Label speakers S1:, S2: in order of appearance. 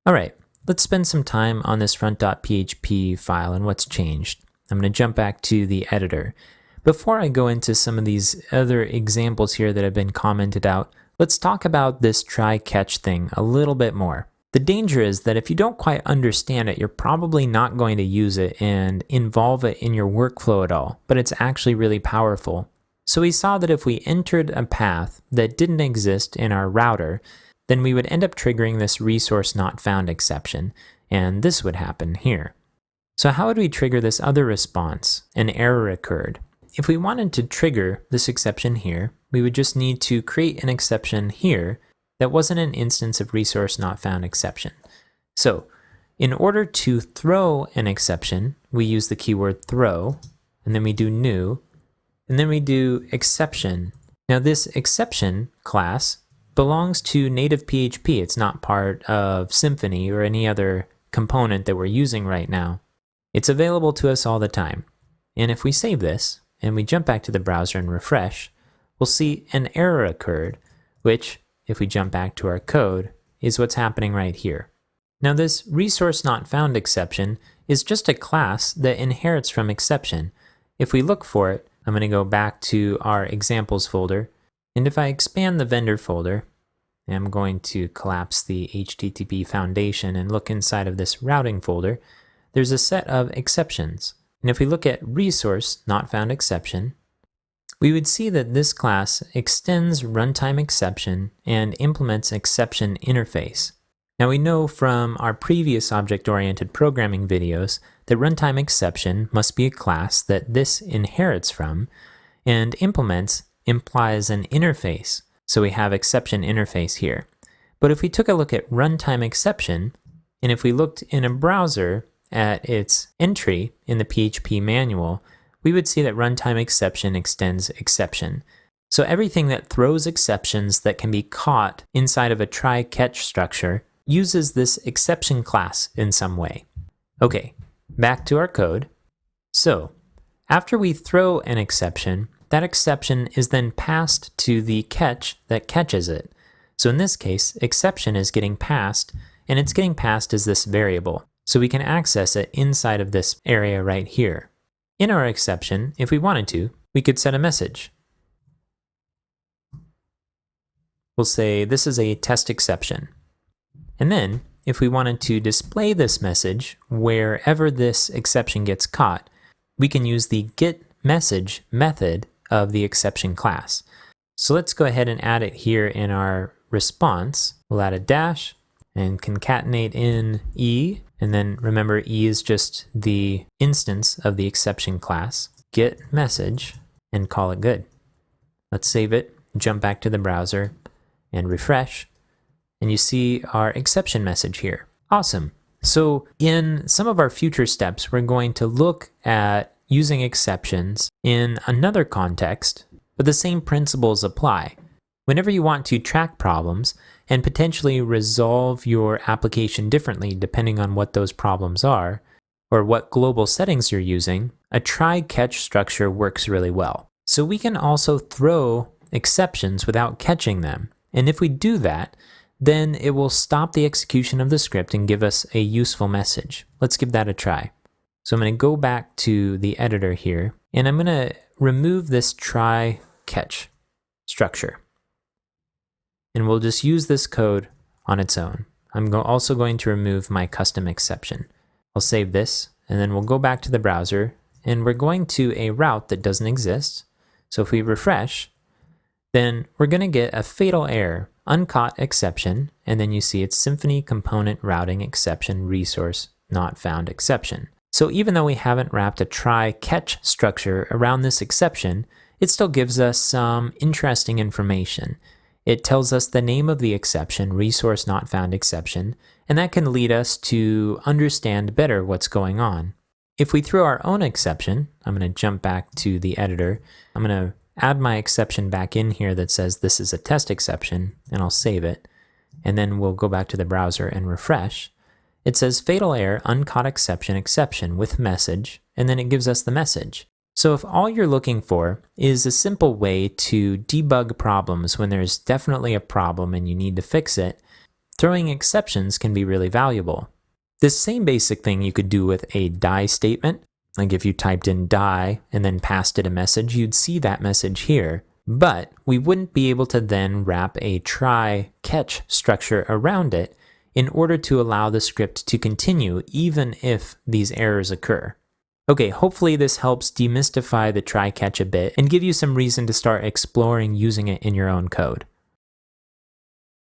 S1: All right, let's spend some time on this front.php file and what's changed. I'm going to jump back to the editor. Before I go into some of these other examples here that have been commented out, let's talk about this try catch thing a little bit more. The danger is that if you don't quite understand it, you're probably not going to use it and involve it in your workflow at all, but it's actually really powerful. So we saw that if we entered a path that didn't exist in our router, then we would end up triggering this resource not found exception, and this would happen here. So how would we trigger this other response? An error occurred. If we wanted to trigger this exception here, we would just need to create an exception here that wasn't an instance of resource not found exception. So in order to throw an exception, we use the keyword throw, and then we do new, and then we do exception. Now this exception class belongs to native PHP. It's not part of Symfony or any other component that we're using right now. It's available to us all the time. And if we save this and we jump back to the browser and refresh, we'll see an error occurred, which, if we jump back to our code, is what's happening right here. Now this resource not found exception is just a class that inherits from exception. If we look for it, I'm going to go back to our examples folder, and if I expand the vendor folder, I'm going to collapse the HTTP foundation and look inside of this routing folder, there's a set of exceptions. And if we look at resource not found exception, we would see that this class extends runtime exception and implements exception interface. Now we know from our previous object-oriented programming videos that runtime exception must be a class that this inherits from, and implements implies an interface. So we have exception interface here. But if we took a look at runtime exception, and if we looked in a browser at its entry in the PHP manual, we would see that runtime exception extends exception. So everything that throws exceptions that can be caught inside of a try-catch structure uses this exception class in some way. Okay, back to our code. So after we throw an exception, that exception is then passed to the catch that catches it. So in this case, exception is getting passed, and it's getting passed as this variable. So we can access it inside of this area right here. In our exception, if we wanted to, we could set a message. We'll say this is a test exception. And then, if we wanted to display this message wherever this exception gets caught, we can use the getMessage method of the exception class. So let's go ahead and add it here in our response. We'll add a dash and concatenate in E, and then remember E is just the instance of the exception class. GetMessage, and call it good. Let's save it, jump back to the browser, and refresh, and you see our exception message here. Awesome. So in some of our future steps, we're going to look at using exceptions in another context, but the same principles apply. Whenever you want to track problems and potentially resolve your application differently depending on what those problems are, or what global settings you're using, a try-catch structure works really well. So we can also throw exceptions without catching them. And if we do that, then it will stop the execution of the script and give us a useful message. Let's give that a try. So I'm going to go back to the editor here, and I'm going to remove this try-catch structure. And we'll just use this code on its own. I'm also going to remove my custom exception. I'll save this, and then we'll go back to the browser, and we're going to a route that doesn't exist. So if we refresh, then we're going to get a fatal error, uncaught exception, and then you see it's Symfony component routing exception resource not found exception. So even though we haven't wrapped a try-catch structure around this exception, it still gives us some interesting information. It tells us the name of the exception, resource not found exception, and that can lead us to understand better what's going on. If we throw our own exception, I'm going to jump back to the editor. I'm going to add my exception back in here that says this is a test exception, and I'll save it. And then we'll go back to the browser and refresh. It says fatal error, uncaught exception with message, and then it gives us the message. So if all you're looking for is a simple way to debug problems when there's definitely a problem and you need to fix it, Throwing exceptions can be really valuable. This same basic thing you could do with a die statement. Like if you typed in die and then passed it a message, you'd see that message here. But we wouldn't be able to then wrap a try-catch structure around it in order to allow the script to continue even if these errors occur. Okay, hopefully this helps demystify the try-catch a bit and give you some reason to start exploring using it in your own code.